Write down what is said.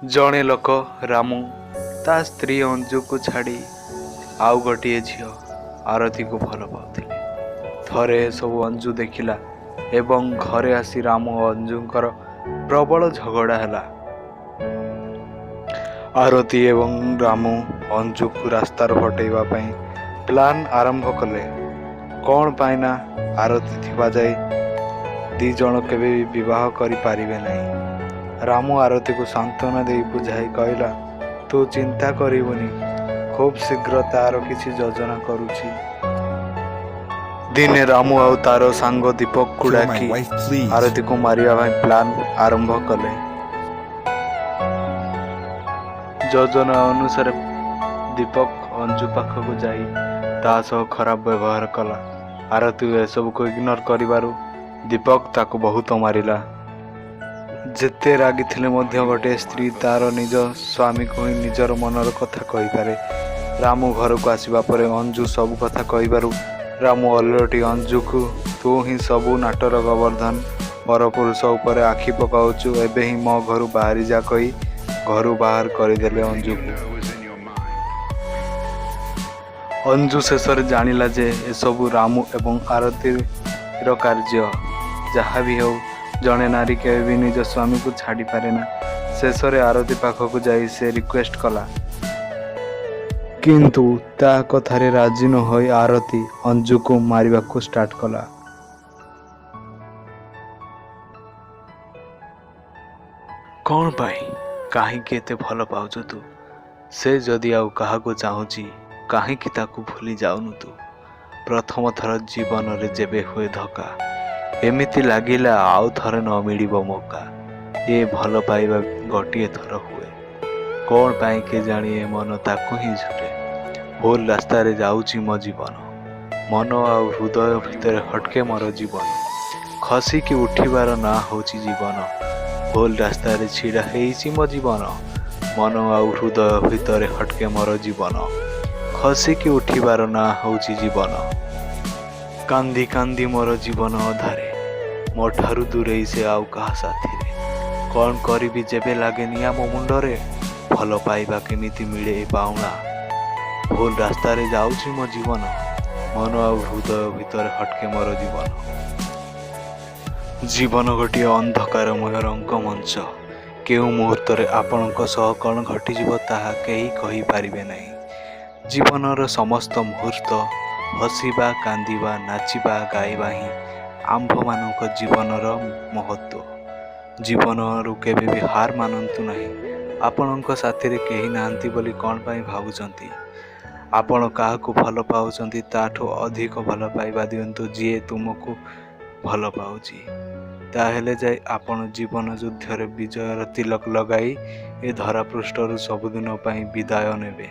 ଜଣେ ଲୋକ ରାମୁ ତା ସ୍ତ୍ରୀ ଅଞ୍ଜୁକୁ ଛାଡ଼ି ଆଉ ଗୋଟିଏ ଝିଅ ଆରତୀକୁ ଭଲ ପାଉଥିଲେ। ଥରେ ଏସବୁ ଅଞ୍ଜୁ ଦେଖିଲା ଏବଂ ଘରେ ଆସି ରାମୁ ଓ ଅଞ୍ଜୁଙ୍କର ପ୍ରବଳ ଝଗଡ଼ା ହେଲା। ଆରତୀ ଏବଂ ରାମୁ ଅଞ୍ଜୁକୁ ରାସ୍ତାରୁ ହଟେଇବା ପାଇଁ ପ୍ଲାନ୍ ଆରମ୍ଭ କଲେ। କ'ଣ ପାଇଁ ନା ଆରତୀ ଥିବା ଯାଏ ଦି ଜଣ କେବେ ବି ବିବାହ କରିପାରିବେ ନାହିଁ। ରାମୁ ଆରତୀକୁ ସାନ୍ତ୍ୱନା ଦେଇ ବୁଝାଇ କହିଲା, ତୁ ଚିନ୍ତା କରିବୁନି, ଖୁବ୍ ଶୀଘ୍ର ତାର କିଛି ଯୋଜନା କରୁଛି। ଦିନେ ରାମୁ ଆଉ ତାର ସାଙ୍ଗ ଦୀପକକୁ ଡାକି ଆରତୀକୁ ମାରିବା ପାଇଁ ପ୍ଲାନ୍ ଆରମ୍ଭ କଲେ। ଯୋଜନା ଅନୁସାରେ ଦୀପକ ଅଞ୍ଜୁ ପାଖକୁ ଯାଇ ତା ସହ ଖରାପ ବ୍ୟବହାର କଲା। ଆରତୀ ଏସବୁକୁ ଇଗ୍ନୋର କରିବାରୁ ଦୀପକ ତାକୁ ବହୁତ ମାରିଲା। ଯେତେ ରାଗିଥିଲେ ମଧ୍ୟ ଗୋଟିଏ ସ୍ତ୍ରୀ ତାର ନିଜ ସ୍ୱାମୀକୁ ହିଁ ନିଜର ମନର କଥା କହିପାରେ। ରାମୁ ଘରକୁ ଆସିବା ପରେ ଅଞ୍ଜୁ ସବୁ କଥା କହିବାରୁ ରାମୁ ଓଲଟି ଅଞ୍ଜୁକୁ ତୁ ହିଁ ସବୁ ନାଟର ଗୋବର୍ଦ୍ଧନ, ପରପୁରୁଷ ଉପରେ ଆଖି ପକାଉଛୁ, ଏବେ ହିଁ ମୋ ଘରୁ ବାହାରି ଯା କହି ଘରୁ ବାହାର କରିଦେଲେ ଅଞ୍ଜୁକୁ। ଅଞ୍ଜୁ ଶେଷରେ ଜାଣିଲା ଯେ ଏସବୁ ରାମୁ ଏବଂ ଆରତୀର କାର୍ଯ୍ୟ। ଯାହା ବି ହେଉ, ଜଣେ ନାରୀ କେବେ ବି ନିଜ ସ୍ୱାମୀକୁ ଛାଡ଼ିପାରେ ନା। ଶେଷରେ ଆରତୀ ପାଖକୁ ଯାଇ ସେ ରିକ୍ୱେଷ୍ଟ କଲା, କିନ୍ତୁ ତା କଥାରେ ରାଜି ନ ହୋଇ ଆରତୀ ଅଞ୍ଜୁକୁ ମାରିବାକୁ ଷ୍ଟାର୍ଟ କଲା। କ'ଣ ପାଇଁ, କାହିଁକି ଏତେ ଭଲ ପାଉଛୁ ତୁ? ସେ ଯଦି ଆଉ କାହାକୁ ଚାହୁଁଛି, କାହିଁକି ତାକୁ ଭୁଲି ଯାଉନୁ ତୁ? ପ୍ରଥମ ଥର ଜୀବନରେ ଯେବେ ହୁଏ ଧୋକା, ଏମିତି ଲାଗିଲା ଆଉ ଥରେ ନ ମିଳିବ ମୌକା। ଏ ଭଲ ପାଇବା ଗୋଟିଏ ଥର ହୁଏ, କ'ଣ ପାଇଁ କେଜାଣି ଏ ମନ ତାକୁ ହିଁ ଝୁରେ। ଭୁଲ ରାସ୍ତାରେ ଯାଉଛି ମୋ ଜୀବନ, ମନ ଆଉ ହୃଦୟ ଭିତରେ ହଟକେ ମୋର ଜୀବନ। ଖସିକି ଉଠିବାର ନାଁ ହେଉଛି ଜୀବନ, ଭୁଲ ରାସ୍ତାରେ ଛିଡ଼ା ହେଇଛି ମୋ ଜୀବନ। ମନ ଆଉ ହୃଦୟ ଭିତରେ ହଟକେ ମୋର ଜୀବନ, ଖସିକି ଉଠିବାର ନାଁ ହେଉଛି ଜୀବନ। କାନ୍ଦି କାନ୍ଦି ମୋର ଜୀବନ ଅଧାରେ, ମୋ ଠାରୁ ଦୂରେଇ ସେ ଆଉ କାହା ସାଥିରେ। କ'ଣ କରିବି ଯେବେ ଲାଗେ ନିଆଁ ମୋ ମୁଣ୍ଡରେ, ଭଲ ପାଇବା କେମିତି ମିଳେ ଏ ପାଉଣା। ଭୁଲ ରାସ୍ତାରେ ଯାଉଛି ମୋ ଜୀବନ, ମନ ଆଉ ହୃଦୟ ଭିତରେ ହଟକେ ମୋର ଜୀବନ। ଜୀବନ ଗୋଟିଏ ଅନ୍ଧକାରମୟ ରଙ୍ଗମଞ୍ଚ। କେଉଁ ମୁହୂର୍ତ୍ତରେ ଆପଣଙ୍କ ସହ କ'ଣ ଘଟିଯିବ ତାହା କେହି କହିପାରିବେ ନାହିଁ। ଜୀବନର ସମସ୍ତ ମୁହୂର୍ତ୍ତ ହସିବା, କାନ୍ଦିବା, ନାଚିବା, ଗାଇବା ହିଁ ଆମ୍ଭମାନଙ୍କ ଜୀବନର ମହତ୍ତ୍ୱ। ଜୀବନରୁ କେବେ ବି ହାର ମାନନ୍ତୁ ନାହିଁ। ଆପଣଙ୍କ ସାଥିରେ କେହି ନାହାନ୍ତି ବୋଲି କ'ଣ ପାଇଁ ଭାବୁଛନ୍ତି? ଆପଣ କାହାକୁ ଭଲ ପାଉଛନ୍ତି ତାଠୁ ଅଧିକ ଭଲ ପାଇବା ଦିଅନ୍ତୁ ଯିଏ ତୁମକୁ ଭଲ ପାଉଛି। ତାହେଲେ ଯାଇ ଆପଣ ଜୀବନ ଯୁଦ୍ଧରେ ବିଜୟର ତିଲକ ଲଗାଇ ଏ ଧରାପୃଷ୍ଠରୁ ସବୁଦିନ ପାଇଁ ବିଦାୟ ନେବେ।